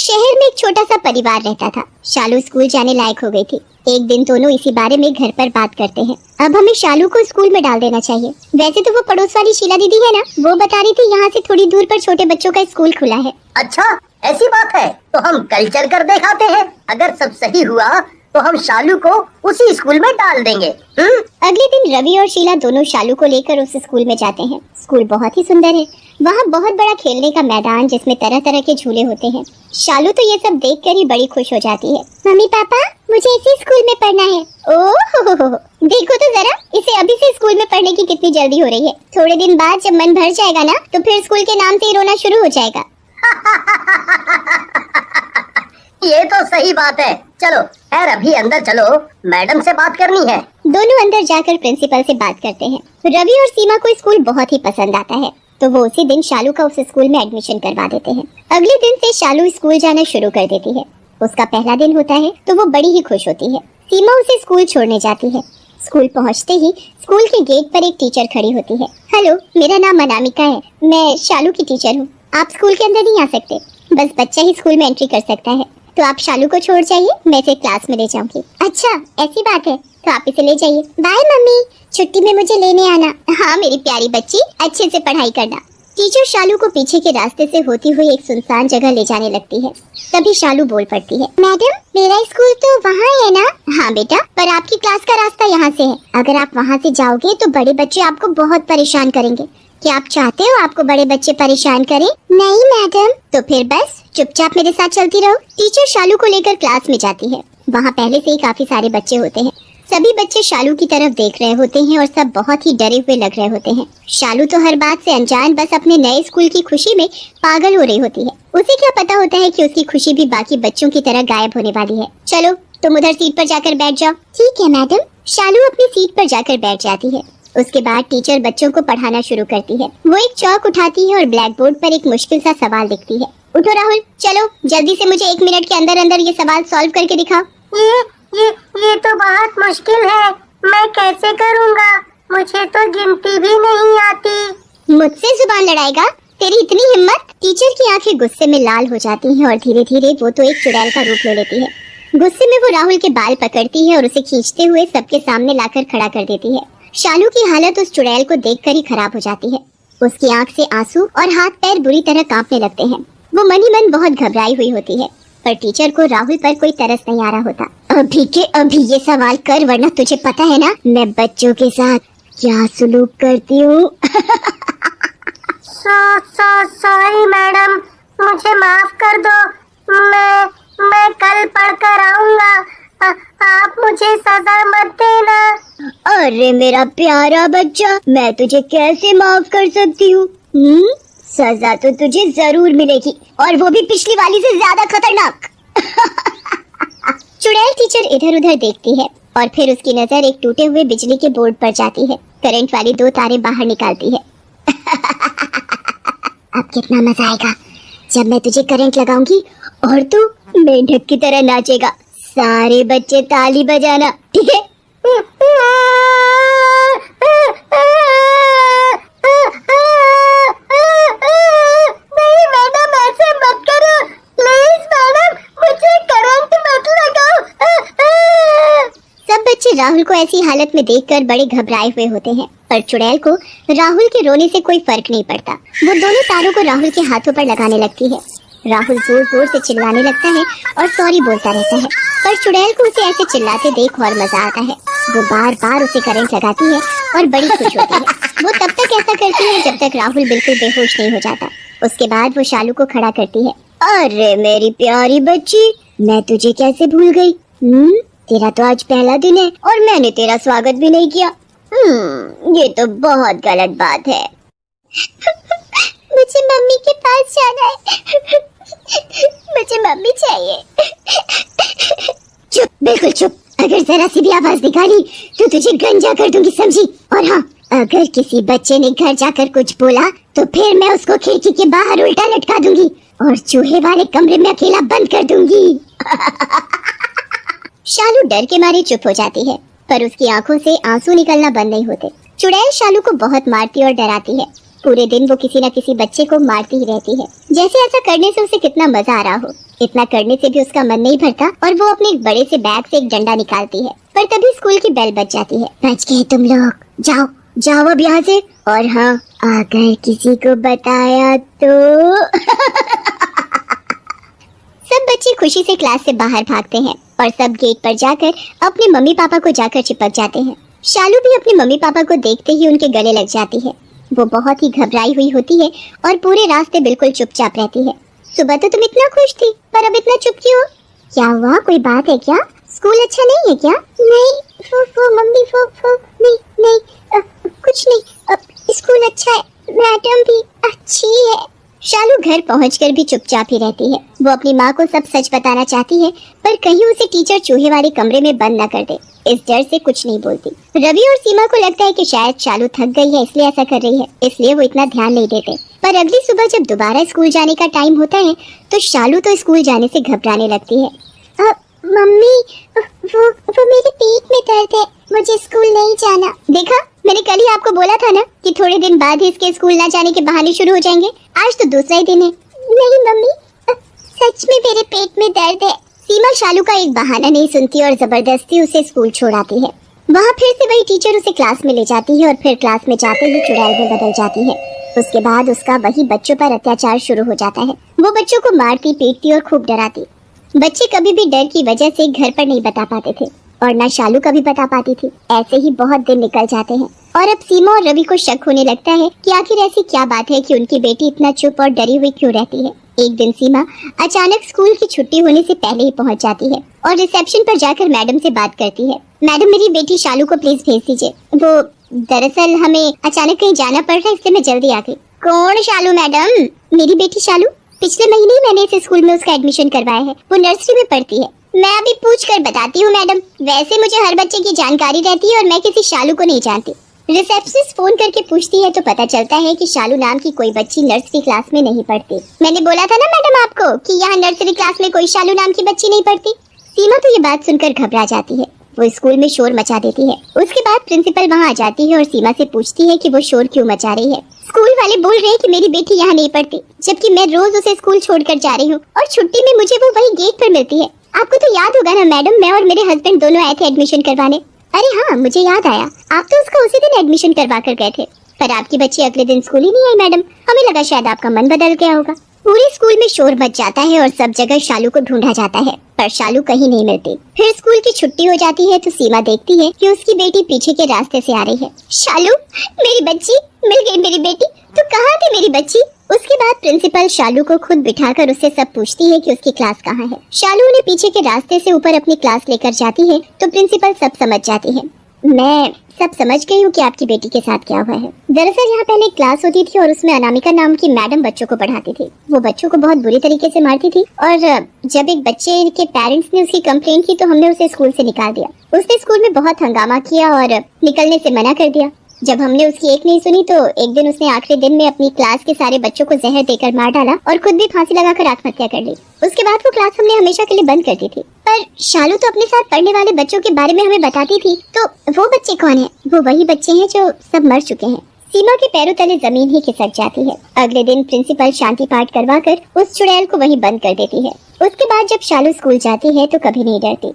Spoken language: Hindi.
शहर में एक छोटा सा परिवार रहता था। शालू स्कूल जाने लायक हो गई थी। एक दिन दोनों इसी बारे में घर पर बात करते हैं। अब हमें शालू को स्कूल में डाल देना चाहिए। वैसे तो वो पड़ोस वाली शीला दीदी है ना, वो बता रही थी यहाँ से थोड़ी दूर पर छोटे बच्चों का स्कूल खुला है। अच्छा, ऐसी बात है तो हम कल चल कर दिखाते हैं। अगर सब सही हुआ तो हम शालू को उसी स्कूल में डाल देंगे। अगले दिन रवि और शीला दोनों शालू को लेकर उस स्कूल में जाते हैं। स्कूल बहुत ही सुंदर है। वहाँ बहुत बड़ा खेलने का मैदान जिसमें तरह तरह के झूले होते हैं। शालू तो ये सब देखकर ही बड़ी खुश हो जाती है। मम्मी पापा, मुझे इसी स्कूल में पढ़ना है। ओह, देखो तो जरा, इसे अभी से स्कूल में पढ़ने की कितनी जल्दी हो रही है। थोड़े दिन बाद जब मन भर जाएगा ना, तो फिर स्कूल के नाम से ही रोना शुरू हो जाएगा। ये तो सही बात है। चलो खैर अभी अंदर चलो, मैडम से बात करनी है। दोनों अंदर जाकर प्रिंसिपल से बात करते हैं। रवि और सीमा को स्कूल बहुत ही पसंद आता है, तो वो उसी दिन शालू का उस स्कूल में एडमिशन करवा देते हैं। अगले दिन से शालू स्कूल जाना शुरू कर देती है। उसका पहला दिन होता है तो वो बड़ी ही खुश होती है। सीमा उसे स्कूल छोड़ने जाती है। स्कूल पहुंचते ही स्कूल के गेट पर एक टीचर खड़ी होती है। हेलो, मेरा नाम अनामिका है। मैं शालू की टीचर हूँ। आप स्कूल के अंदर नहीं आ सकते, बस बच्चा ही स्कूल में एंट्री कर सकता है। तो आप शालू को छोड़ जाइए, मैं इसे क्लास में ले जाऊंगी। अच्छा, ऐसी बात है, तो आप इसे ले जाइए। बाय मम्मी, छुट्टी में मुझे लेने आना। हाँ मेरी प्यारी बच्ची, अच्छे से पढ़ाई करना। टीचर शालू को पीछे के रास्ते से होती हुई एक सुनसान जगह ले जाने लगती है। तभी शालू बोल पड़ती है, मैडम मेरा स्कूल तो वहाँ है ना? हाँ बेटा, पर आपकी क्लास का रास्ता यहाँ से है। अगर आप वहाँ से जाओगे तो बड़े बच्चे आपको बहुत परेशान करेंगे। क्या आप चाहते हो आपको बड़े बच्चे परेशान करें? नहीं मैडम। तो फिर बस चुपचाप मेरे साथ चलती रहो। टीचर शालू को लेकर क्लास में जाती है। वहाँ पहले से ही काफी सारे बच्चे होते हैं। सभी बच्चे शालू की तरफ देख रहे होते हैं और सब बहुत ही डरे हुए लग रहे होते हैं। शालू तो हर बात से अनजान बस अपने नए स्कूल की खुशी में पागल हो रही होती है। उसे क्या पता होता है कि उसकी खुशी भी बाकी बच्चों की तरह गायब होने वाली है। चलो तुम उधर सीट पर जाकर बैठ जाओ। ठीक है मैडम। शालू अपनी सीट पर जाकर बैठ जाती है। उसके बाद टीचर बच्चों को पढ़ाना शुरू करती है। वो एक चौक उठाती है और ब्लैक बोर्ड पर एक मुश्किल सा सवाल लिखती है। उठो राहुल, चलो जल्दी से मुझे 1 मिनट के अंदर अंदर ये सवाल सॉल्व करके दिखाओ। ये तो बहुत मुश्किल है, मैं कैसे करूँगा? मुझे तो गिनती भी नहीं आती। मुझसे जुबान लड़ाएगा? तेरी इतनी हिम्मत? टीचर की आंखें गुस्से में लाल हो जाती हैं और धीरे धीरे वो तो एक चुड़ैल का रूप ले लेती है। गुस्से में वो राहुल के बाल पकड़ती है और उसे खींचते हुए सबके सामने लाकर खड़ा कर देती है। शालू की हालत उस चुड़ैल को देखकर ही खराब हो जाती है। उसकी आंख से आंसू और हाथ पैर बुरी तरह कांपने लगते हैं। वो मन ही मन बहुत घबराई हुई होती है, पर टीचर को राहुल पर कोई तरस नहीं आ रहा होता। अभी के अभी ये सवाल कर, वरना तुझे पता है ना मैं बच्चों के साथ क्या सुलूक करती हूँ। सॉरी मैडम, मुझे माफ कर दो। मैं कल पढ़ कर आऊँगा। आप मुझे सजा मत देना। अरे मेरा प्यारा बच्चा, मैं तुझे कैसे माफ कर सकती हूँ? सजा तो तुझे जरूर मिलेगी, और वो भी पिछली वाली से ज्यादा खतरनाक। चुड़ैल टीचर इधर उधर देखती है और फिर उसकी नजर एक टूटे हुए बिजली के बोर्ड पर जाती है। करंट वाली 2 तारे बाहर निकालती है। अब कितना मजा आएगा जब मैं तुझे करंट लगाऊंगी और तू मेंढक की तरह नाचेगा। सारे बच्चे ताली बजाना, ठीक है? नहीं मैडम, ऐसे मत करो प्लीज मैडम, मुझे करंट मत लगाओ। सब बच्चे राहुल को ऐसी हालत में देखकर बड़े घबराए हुए होते हैं, पर चुड़ैल को राहुल के रोने से कोई फर्क नहीं पड़ता। वो दोनों तारों को राहुल के हाथों पर लगाने लगती है। राहुल जोर जोर से चिल्लाने लगता है और सॉरी बोलता रहता है, पर चुड़ैल को उसे ऐसे चिल्लाते देख और मजा आता है। वो बार बार उसे करंट लगाती है और बड़ी खुश होती है। वो तब तक ऐसा करती है जब तक राहुल बिल्कुल बेहोश नहीं हो जाता। उसके बाद वो शालू को खड़ा करती है। अरे मेरी प्यारी बच्ची, मैं तुझे कैसे भूल गई? तेरा तो आज पहला दिन है और मैंने तेरा स्वागत भी नहीं किया। ये तो बहुत गलत बात है। मुझे मम्मी के पास जाना है। मुझे मम्मी चाहिए। चुप, बिल्कुल चुप। अगर जरा सी भी आवाज निकाली तो तुझे गंजा कर दूंगी, समझी? और हाँ, अगर किसी बच्चे ने घर जाकर कुछ बोला तो फिर मैं उसको खिड़की के बाहर उल्टा लटका दूंगी और चूहे वाले कमरे में अकेला बंद कर दूंगी। शालू डर के मारे चुप हो जाती है, पर उसकी आंखों से आंसू निकलना बंद नहीं होते। चुड़ैल शालू को बहुत मारती और डराती है। पूरे दिन वो किसी न किसी बच्चे को मारती ही रहती है, जैसे ऐसा करने से उसे कितना मजा आ रहा हो। इतना करने से भी उसका मन नहीं भरता और वो अपने एक बड़े से बैग से एक डंडा निकालती है। पर तभी स्कूल की बेल बज जाती है। बच गए तुम लोग, जाओ जाओ अब यहाँ से। और हाँ, अगर किसी को बताया तो सब बच्चे खुशी से क्लास से बाहर भागते हैं और सब गेट पर जाकर अपने मम्मी पापा को जाकर चिपक जाते हैं। शालू भी अपने मम्मी पापा को देखते ही उनके गले लग जाती है। वो बहुत ही घबराई हुई होती है और पूरे रास्ते बिल्कुल चुपचाप रहती है। सुबह तो तुम इतना खुश थी, पर अब इतना चुप क्यों? क्या हुआ, कोई बात है क्या? स्कूल अच्छा नहीं है क्या? नहीं वो मम्मी वो नहीं नहीं कुछ नहीं, स्कूल अच्छा है, मैडम भी अच्छी है। शालू घर पहुंचकर भी चुपचाप ही रहती है। वो अपनी माँ को सब सच बताना चाहती है, पर कहीं उसे टीचर चूहे वाले कमरे में बंद न कर दे, इस डर से कुछ नहीं बोलती। रवि और सीमा को लगता है कि शायद शालू थक गई है इसलिए ऐसा कर रही है, इसलिए वो इतना ध्यान नहीं देते। पर अगली सुबह जब दोबारा स्कूल जाने का टाइम होता है तो शालू तो स्कूल जाने से घबराने लगती है। मम्मी वो मेरे पेट में दर्द है, मुझे स्कूल नहीं जाना। देखा, मैंने कल ही आपको बोला था ना कि थोड़े दिन बाद ही इसके स्कूल ना जाने के बहाने शुरू हो जाएंगे। आज तो दूसरा ही दिन है। नहीं मम्मी, सच में मेरे पेट में दर्द है। सीमा शालू का एक बहाना नहीं सुनती और जबरदस्ती उसे स्कूल छोड़ाती है। वहाँ फिर से वही टीचर उसे क्लास में ले जाती है और फिर क्लास में जाते ही चुड़ैल में बदल जाती है। उसके बाद उसका वही बच्चों पर अत्याचार शुरू हो जाता है। वो बच्चों को मारती पीटती और खूब डराती। बच्चे कभी भी डर की वजह से घर पर नहीं बता पाते थे और ना शालू कभी बता पाती थी। ऐसे ही बहुत दिन निकल जाते हैं और अब सीमा और रवि को शक होने लगता है कि आखिर ऐसी क्या बात है कि उनकी बेटी इतना चुप और डरी हुई क्यों रहती है। एक दिन सीमा अचानक स्कूल की छुट्टी होने से पहले ही पहुंच जाती है और रिसेप्शन पर जाकर मैडम से बात करती है। मैडम, मेरी बेटी शालू को प्लीज भेज दीजिए। वो दरअसल हमें अचानक कहीं जाना पड़ रहा है, इसलिए मैं जल्दी आ गई। कौन शालू मैडम? मेरी बेटी शालू। पिछले महीने ही मैंने इस स्कूल में उसका एडमिशन करवाया है, वो नर्सरी में पढ़ती है। मैं अभी पूछ कर बताती हूँ मैडम। वैसे मुझे हर बच्चे की जानकारी रहती है और मैं किसी शालू को नहीं जानती। रिसेप्शनिस्ट फोन करके पूछती है तो पता चलता है कि शालू नाम की कोई बच्ची नर्सरी क्लास में नहीं पढ़ती। मैंने बोला था ना मैडम आपको कि यहाँ नर्सरी क्लास में कोई शालू नाम की बच्ची नहीं पढ़ती। सीमा तो ये बात सुनकर घबरा जाती है। वो स्कूल में शोर मचा देती है। उसके बाद प्रिंसिपल वहाँ आ जाती है और सीमा से पूछती है कि वो शोर क्यों मचा रही है। स्कूल वाले बोल रहे हैं कि मेरी बेटी यहाँ नहीं पढ़ती, जबकि मैं रोज उसे स्कूल छोड़कर जा रही हूँ और छुट्टी में मुझे वो वही गेट पर मिलती है। आपको तो याद होगा ना मैडम, मैं और मेरे हस्बैंड दोनों आए थे एडमिशन करवाने। अरे हाँ, मुझे याद आया, आप तो उसका उसी दिन एडमिशन करवा कर गए थे, पर आपकी बच्ची अगले दिन स्कूल ही नहीं आई मैडम। हमें लगा शायद आपका मन बदल गया होगा। पूरे स्कूल में शोर मच जाता है और सब जगह शालू को ढूंढा जाता है, पर शालू कहीं नहीं मिलती। फिर स्कूल की छुट्टी हो जाती है तो सीमा देखती है कि उसकी बेटी पीछे के रास्ते से आ रही है। शालू, मेरी बच्ची, मिल गई मेरी बेटी। तू कहाँ थी मेरी बच्ची? उसके बाद प्रिंसिपल शालू को खुद बिठाकर उससे सब पूछती है कि उसकी क्लास कहाँ है। शालू उन्हें पीछे के रास्ते से ऊपर अपनी क्लास लेकर जाती है तो प्रिंसिपल सब समझ जाती है। मैं सब समझ गई हूँ कि आपकी बेटी के साथ क्या हुआ है। दरअसल यहाँ पहले एक क्लास होती थी और उसमें अनामिका नाम की मैडम बच्चों को पढ़ाती थी। वो बच्चों को बहुत बुरी तरीके से मारती थी और जब एक बच्चे के पेरेंट्स ने उसकी कंप्लेंट की तो हमने उसे स्कूल से निकाल दिया। उसने स्कूल में बहुत हंगामा किया और निकलने से मना कर दिया। जब हमने उसकी एक नहीं सुनी तो एक दिन उसने आखिरी दिन में अपनी क्लास के सारे बच्चों को जहर देकर मार डाला और खुद भी फांसी लगाकर आत्महत्या कर ली। उसके बाद वो क्लास हमने हमेशा के लिए बंद कर दी थी। पर शालू तो अपने साथ पढ़ने वाले बच्चों के बारे में हमें बताती थी। तो वो बच्चे कौन हैं? वो वही बच्चे हैं जो सब मर चुके हैं। सीमा के पैरों तले जमीन ही खिसक जाती है। अगले दिन प्रिंसिपल शांति पाठ करवाकर उस चुड़ैल को वहीं बंद कर देती है। उसके बाद जब शालू स्कूल जाती है तो कभी नहीं डरती।